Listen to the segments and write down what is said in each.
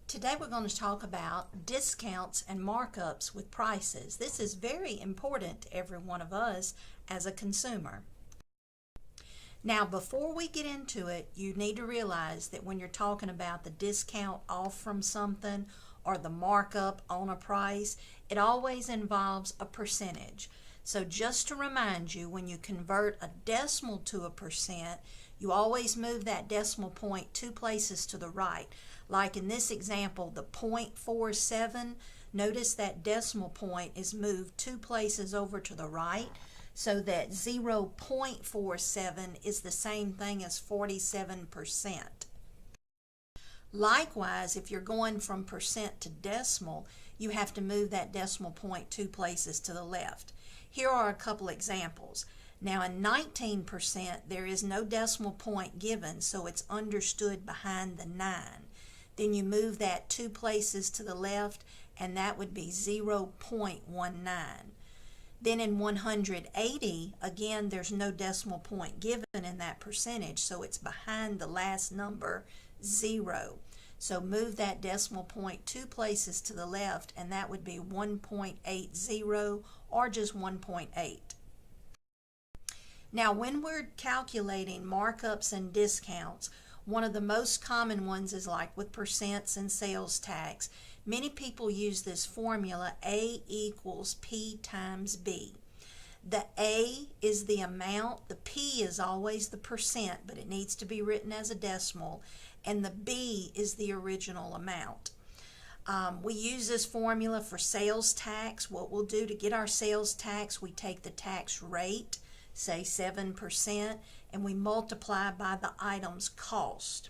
Today we're going to talk about discounts and markups with prices. This is very important to every one of us as a consumer. Now, before we get into it, you need to realize that when you're talking about the discount off from something or the markup on a price, it always involves a percentage. So just to remind you, when you convert a decimal to a percent, you always move that decimal point 2 places to the right. Like in this example, the 0.47, notice that decimal point is moved 2 places over to the right, so that 0.47 is the same thing as 47%. Likewise, if you're going from percent to decimal, you have to move that decimal point 2 places to the left. Here are a couple examples. Now in 19%, there is no decimal point given, so it's understood behind the 9. Then you move that 2 places to the left, and that would be 0.19. Then in 180, again, there's no decimal point given in that percentage, so it's behind the last number, 0. So move that decimal point 2 places to the left, and that would be 1.80 or just 1.8. Now, when we're calculating markups and discounts, one of the most common ones is like with percents and sales tax. Many people use this formula, A equals P times B. The A is the amount, the P is always the percent, but it needs to be written as a decimal, and the B is the original amount. We use this formula for sales tax. What we'll do to get our sales tax, we take the tax rate, say 7%, and we multiply by the item's cost.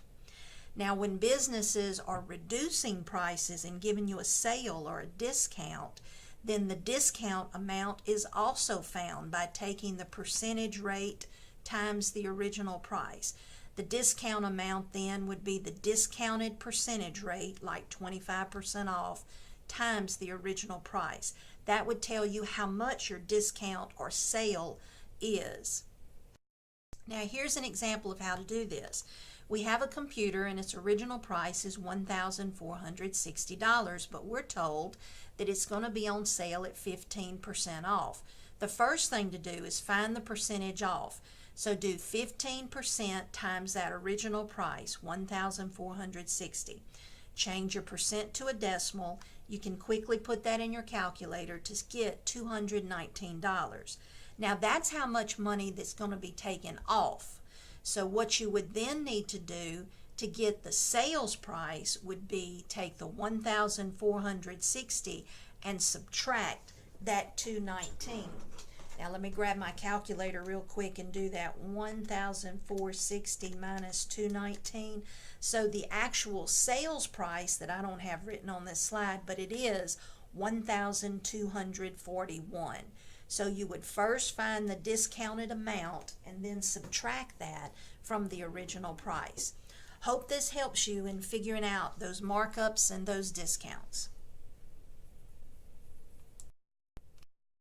Now, when businesses are reducing prices and giving you a sale or a discount, then the discount amount is also found by taking the percentage rate times the original price. The discount amount then would be the discounted percentage rate, like 25% off, times the original price. That would tell you how much your discount or sale is. Now here's an example of how to do this. We have a computer and its original price is $1,460, but we're told that it's going to be on sale at 15% off. The first thing to do is find the percentage off. So do 15% times that original price, $1,460. Change your percent to a decimal. You can quickly put that in your calculator to get $219. Now that's how much money that's going to be taken off. So what you would then need to do to get the sales price would be take the 1,460 and subtract that 219. Now let me grab my calculator real quick and do that. 1,460 minus 219. So the actual sales price that I don't have written on this slide, but it is 1,241. So you would first find the discounted amount and then subtract that from the original price. Hope this helps you in figuring out those markups and those discounts.